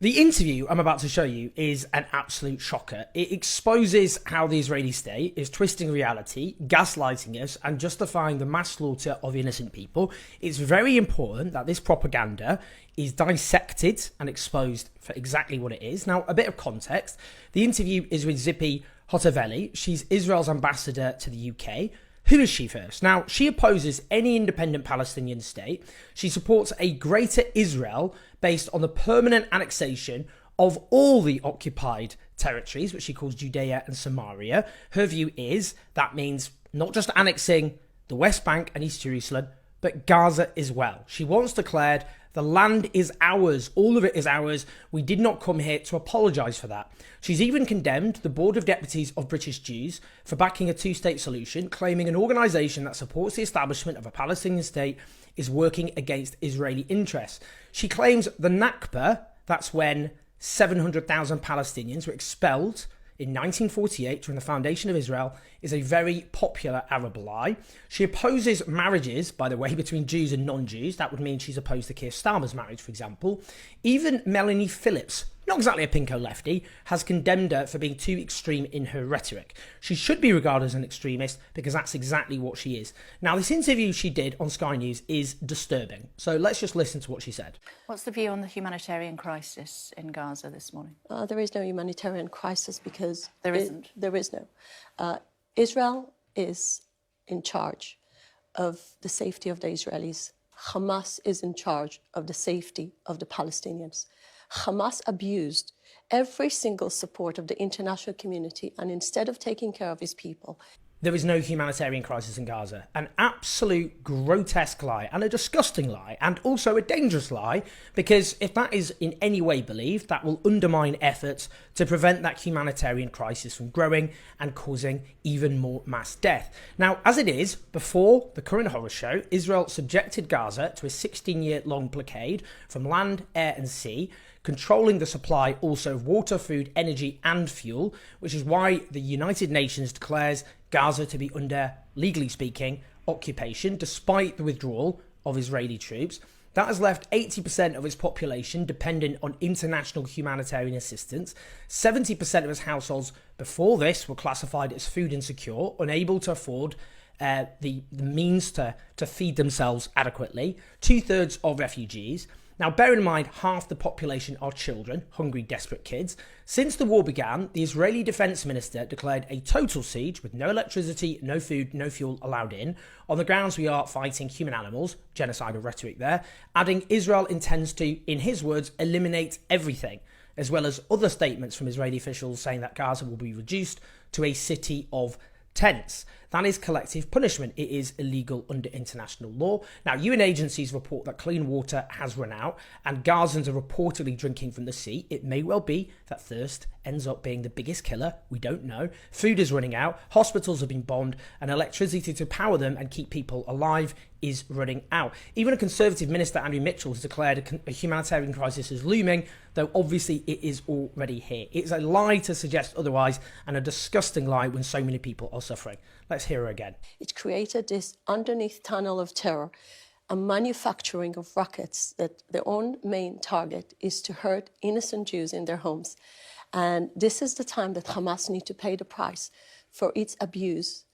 The interview I'm about to show you is an absolute shocker. It exposes how the Israeli state is twisting reality, gaslighting us, and justifying the mass slaughter of innocent people. It's very important that this propaganda is dissected and exposed for exactly what it is. Now, a bit of context. The interview is with Tzipi Hotovely. She's Israel's ambassador to the UK. Who is she first? Now, she opposes any independent Palestinian state. She supports a greater Israel based on the permanent annexation of all the occupied territories, which she calls Judea and Samaria. Her view is that means not just annexing the West Bank and East Jerusalem, but Gaza as well. She once declared, the land is ours. All of it is ours. We did not come here to apologise for that. She's even condemned the Board of Deputies of British Jews for backing a two-state solution, claiming an organisation that supports the establishment of a Palestinian state is working against Israeli interests. She claims the Nakba, that's when 700,000 Palestinians were expelled in 1948 during the foundation of Israel, is a very popular Arab lie. She opposes marriages, by the way, between Jews and non-Jews. That would mean she's opposed to Keir Starmer's marriage, for example. Even Melanie Phillips, not exactly a pinko lefty, has condemned her for being too extreme in her rhetoric. She should be regarded as an extremist because that's exactly what she is. Now, this interview she did on Sky News is disturbing. So let's just listen to what she said. What's the view on the humanitarian crisis in Gaza this morning? There is no humanitarian crisis because... There isn't? There is no. Israel is in charge of the safety of the Israelis. Hamas is in charge of the safety of the Palestinians. Hamas abused every single support of the international community, and instead of taking care of his people... There is no humanitarian crisis in Gaza. An absolute grotesque lie and a disgusting lie, and also a dangerous lie, because if that is in any way believed, that will undermine efforts to prevent that humanitarian crisis from growing and causing even more mass death. Now, as it is, before the current horror show, Israel subjected Gaza to a 16-year-long blockade from land, air and sea, controlling the supply also of water, food, energy and fuel, which is why the United Nations declares Gaza to be under, legally speaking, occupation, despite the withdrawal of Israeli troops. That has left 80% of its population dependent on international humanitarian assistance. 70% of its households before this were classified as food insecure, unable to afford the means to feed themselves adequately. 2/3 of refugees. Now, bear in mind, half the population are children, hungry, desperate kids. Since the war began, the Israeli defense minister declared a total siege with no electricity, no food, no fuel allowed in, on the grounds we are fighting human animals, genocidal rhetoric there, adding Israel intends to, in his words, eliminate everything, as well as other statements from Israeli officials saying that Gaza will be reduced to a city of tents. That is collective punishment. It is illegal under international law. Now, UN agencies report that clean water has run out and Gazans are reportedly drinking from the sea. It may well be that thirst ends up being the biggest killer. We don't know. Food is running out. Hospitals have been bombed and electricity to power them and keep people alive is running out. Even a Conservative minister, Andrew Mitchell, has declared a humanitarian crisis is looming, though obviously it is already here. It's a lie to suggest otherwise and a disgusting lie when so many people are suffering. Let's hear her again. It created this underneath tunnel of terror, a manufacturing of rockets that their own main target is to hurt innocent Jews in their homes. And this is the time that Hamas need to pay the price for its abuse,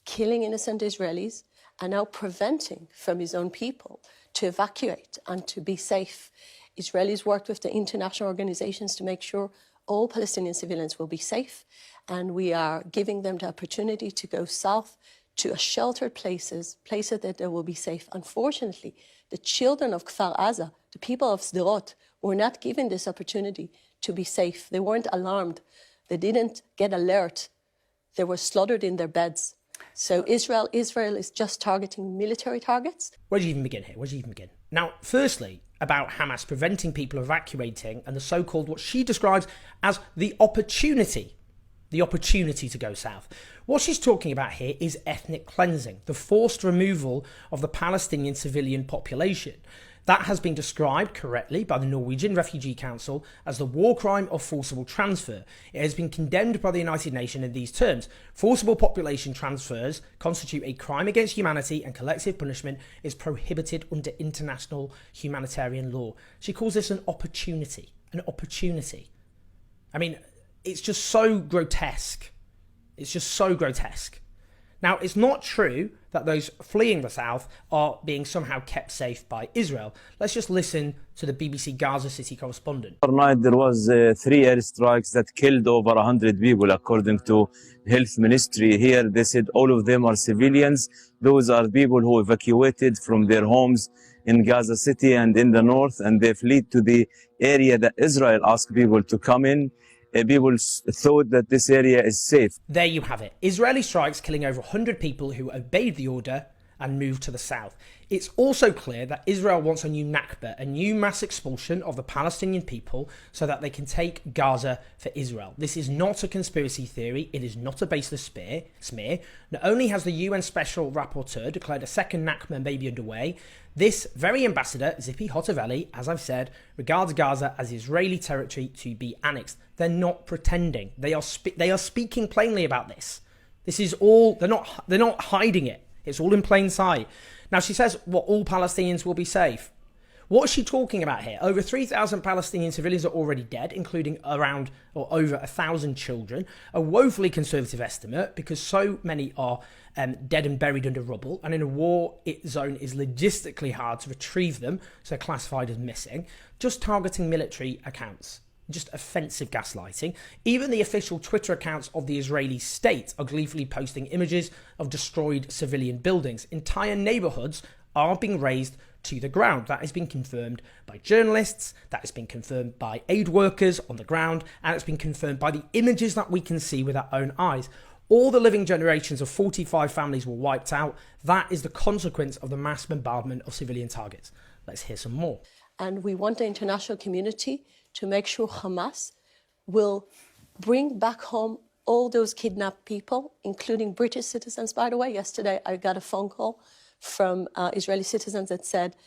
killing innocent Israelis, and now preventing from his own people to evacuate and to be safe. Israelis worked with the international organizations to make sure all Palestinian civilians will be safe, and we are giving them the opportunity to go south to a sheltered places that they will be safe. Unfortunately, the children of Kfar Aza, the people of Sderot, were not given this opportunity to be safe. They weren't alarmed. They didn't get alert. They were slaughtered in their beds. So Israel is just targeting military targets. Where do you even begin here? Now, firstly, about Hamas preventing people evacuating and the so-called, what she describes as the opportunity to go south. What she's talking about here is ethnic cleansing, the forced removal of the Palestinian civilian population. That has been described correctly by the Norwegian Refugee Council as the war crime of forcible transfer. It has been condemned by the United Nations in these terms. Forcible population transfers constitute a crime against humanity and collective punishment is prohibited under international humanitarian law. She calls this an opportunity. an opportunity. I mean, it's just so grotesque. It's just so grotesque. Now, it's not true that those fleeing the south are being somehow kept safe by Israel. Let's just listen to the BBC Gaza City correspondent. Overnight, there was 3 airstrikes that killed over 100 people, according to Health Ministry. Here, they said all of them are civilians. Those are people who evacuated from their homes in Gaza City and in the north, and they fled to the area that Israel asked people to come in. People thought that this area is safe. There you have it. Israeli strikes killing over 100 people who obeyed the order and moved to the south. It's also clear that Israel wants a new Nakba, a new mass expulsion of the Palestinian people so that they can take Gaza for Israel. This is not a conspiracy theory. It is not a baseless smear. Not only has the UN Special Rapporteur declared a second Nakba may be underway, this very ambassador, Zippy Hotovely, as I've said, regards Gaza as Israeli territory to be annexed. They're not pretending. They are speaking plainly about this. This is all, they're not hiding it. It's all in plain sight. Now, she says, all Palestinians will be safe. What is she talking about here? Over 3,000 Palestinian civilians are already dead, including around or over 1,000 children. A woefully conservative estimate because so many are dead and buried under rubble. And in a war zone, it's logistically hard to retrieve them, so classified as missing. Just targeting military accounts. Just offensive gaslighting. Even the official Twitter accounts of the Israeli state are gleefully posting images of destroyed civilian buildings. Entire neighborhoods are being razed to the ground. That has been confirmed by journalists, that has been confirmed by aid workers on the ground, and it's been confirmed by the images that we can see with our own eyes. All the living generations of 45 families were wiped out. That is the consequence of the mass bombardment of civilian targets. Let's hear some more. And we want the international community to make sure Hamas will bring back home all those kidnapped people, including British citizens. By the way, yesterday I got a phone call from Israeli citizens that said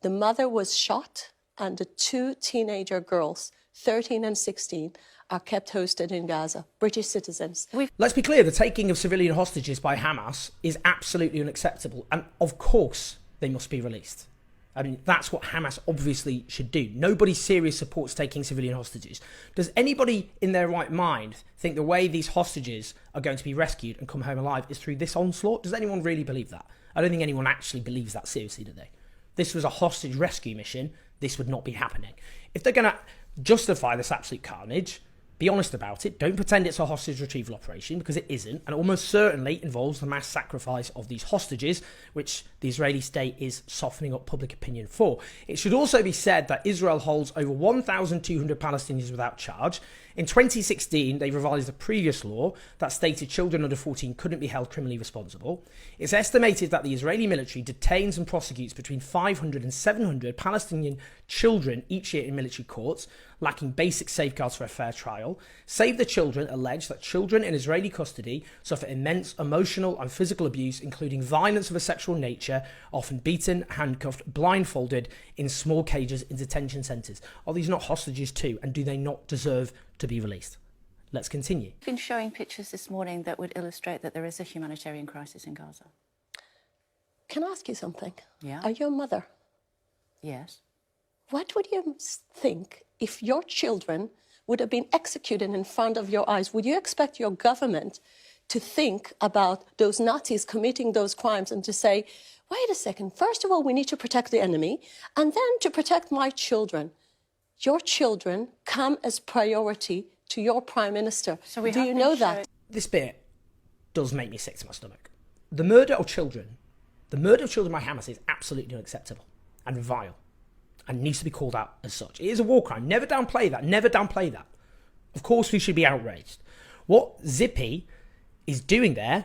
the mother was shot and the 2 teenager girls, 13 and 16, are kept hostage in Gaza, British citizens. Let's be clear, the taking of civilian hostages by Hamas is absolutely unacceptable. And of course, they must be released. I mean, that's what Hamas obviously should do. Nobody serious supports taking civilian hostages. Does anybody in their right mind think the way these hostages are going to be rescued and come home alive is through this onslaught? Does anyone really believe that? I don't think anyone actually believes that seriously, do they? This was a hostage rescue mission. This would not be happening. If they're going to justify this absolute carnage, be honest about it. Don't pretend it's a hostage retrieval operation, because it isn't, and almost certainly involves the mass sacrifice of these hostages, which the Israeli state is softening up public opinion for. It should also be said that Israel holds over 1,200 Palestinians without charge. In 2016, they revised a previous law that stated children under 14 couldn't be held criminally responsible. It's estimated that the Israeli military detains and prosecutes between 500 and 700 Palestinian children each year in military courts, lacking basic safeguards for a fair trial. Save the Children allege that children in Israeli custody suffer immense emotional and physical abuse, including violence of a sexual nature, often beaten, handcuffed, blindfolded in small cages in detention centres. Are these not hostages too, and do they not deserve to be released? Let's continue. You've been showing pictures this morning that would illustrate that there is a humanitarian crisis in Gaza. Can I ask you something? Yeah. Are you a mother? Yes. What would you think if your children would have been executed in front of your eyes? Would you expect your government to think about those Nazis committing those crimes and to say, wait a second, first of all, we need to protect the enemy, and then to protect my children? Your children come as priority to your prime minister. So we do you know that? This bit does make me sick to my stomach. The murder of children by Hamas is absolutely unacceptable and vile, and needs to be called out as such. It is a war crime. Never downplay that. Never downplay that. Of course we should be outraged. What Zippy is doing there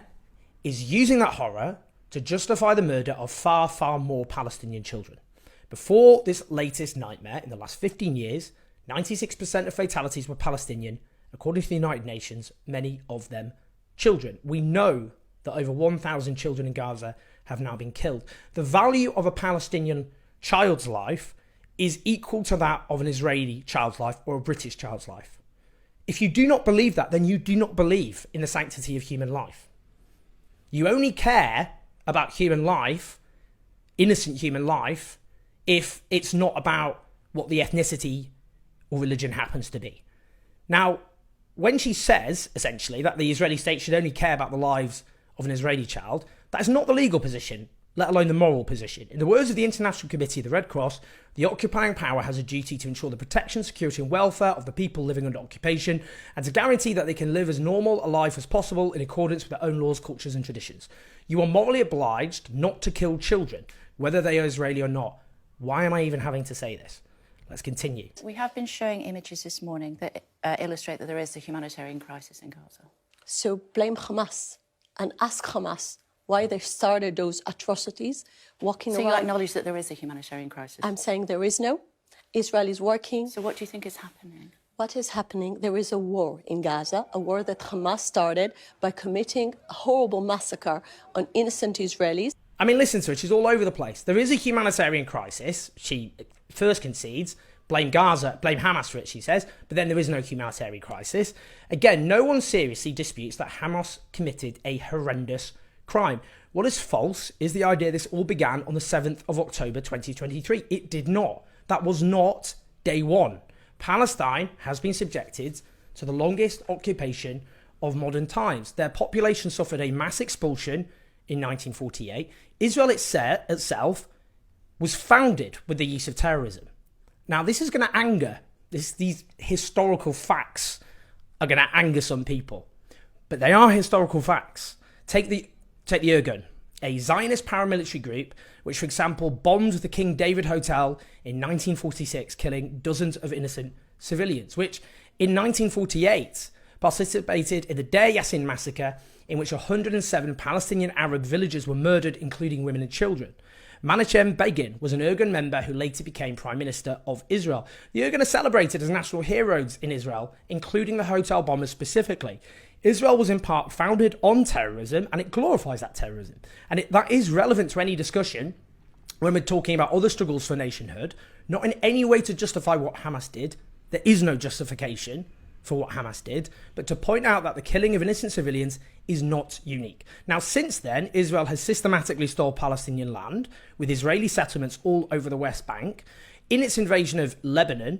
is using that horror to justify the murder of far, far more Palestinian children. Before this latest nightmare, in the last 15 years, 96% of fatalities were Palestinian, according to the United Nations, many of them children. We know that over 1,000 children in Gaza have now been killed. The value of a Palestinian child's life is equal to that of an Israeli child's life or a British child's life. If you do not believe that, then you do not believe in the sanctity of human life. You only care about human life, innocent human life, if it's not about what the ethnicity or religion happens to be. Now, when she says, essentially, that the Israeli state should only care about the lives of an Israeli child, that is not the legal position, let alone the moral position. In the words of the International Committee of the Red Cross, the occupying power has a duty to ensure the protection, security and welfare of the people living under occupation and to guarantee that they can live as normal a life as possible in accordance with their own laws, cultures and traditions. You are morally obliged not to kill children, whether they are Israeli or not. Why am I even having to say this? Let's continue. We have been showing images this morning that illustrate that there is a humanitarian crisis in Gaza. So blame Hamas and ask Hamas why they started those atrocities, walking So around. you acknowledge that there is a humanitarian crisis? I'm saying there is no. Israel is working. So what do you think is happening? What is happening? There is a war in Gaza, a war that Hamas started by committing a horrible massacre on innocent Israelis. I mean, listen to her. She's all over the place. There is a humanitarian crisis. She first concedes, blame Gaza, blame Hamas for it, she says, but then there is no humanitarian crisis. Again, no one seriously disputes that Hamas committed a horrendous crime. What is false is the idea this all began on the 7th of October 2023. It did not. That was not day one. Palestine has been subjected to the longest occupation of modern times. Their population suffered a mass expulsion in 1948. Israel itself was founded with the use of terrorism. Now, this is going to anger, these historical facts are going to anger some people, but they are historical facts. Take the Irgun, a Zionist paramilitary group, which, for example, bombed the King David Hotel in 1946, killing dozens of innocent civilians, which in 1948 participated in the Deir Yassin massacre, in which 107 Palestinian Arab villagers were murdered, including women and children. Menachem Begin was an Irgun member who later became Prime Minister of Israel. The Irgun are celebrated as national heroes in Israel, including the hotel bombers specifically. Israel was in part founded on terrorism, and it glorifies that terrorism. And that is relevant to any discussion when we're talking about other struggles for nationhood, not in any way to justify what Hamas did. There is no justification for what Hamas did, but to point out that the killing of innocent civilians is not unique. Now, since then, Israel has systematically stole Palestinian land with Israeli settlements all over the West Bank. In its invasion of Lebanon,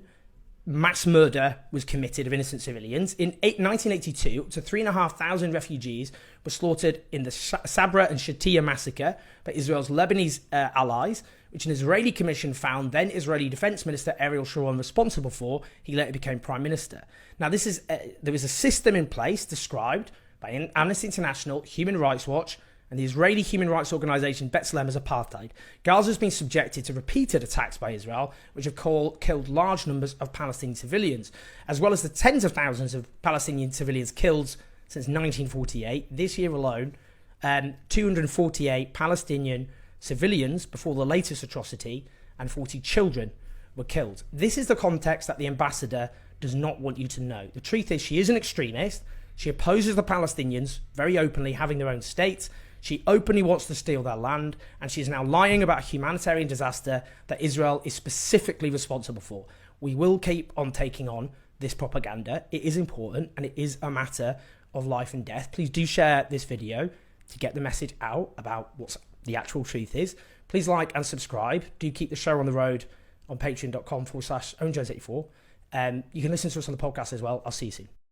mass murder was committed of innocent civilians. In 1982, up to 3,500 refugees were slaughtered in the Sabra and Shatila massacre by Israel's Lebanese allies, which an Israeli commission found then Israeli Defense Minister Ariel Sharon responsible for. He later became Prime Minister. Now, there was a system in place described by Amnesty International, Human Rights Watch, and the Israeli human rights organisation B'Tselem as apartheid. Gaza has been subjected to repeated attacks by Israel, which have killed large numbers of Palestinian civilians, as well as the tens of thousands of Palestinian civilians killed since 1948. This year alone, 248 Palestinian civilians before the latest atrocity, and 40 children were killed. This is the context that the ambassador does not want you to know. The truth is, she is an extremist. She opposes the Palestinians very openly having their own state. She openly wants to steal their land, and she is now lying about a humanitarian disaster that Israel is specifically responsible for. We will keep on taking on this propaganda. It is important, and it is a matter of life and death. Please do share this video to get the message out about what the actual truth is. Please like and subscribe. Do keep the show on the road on patreon.com/OwenJones84. You can listen to us on the podcast as well. I'll see you soon.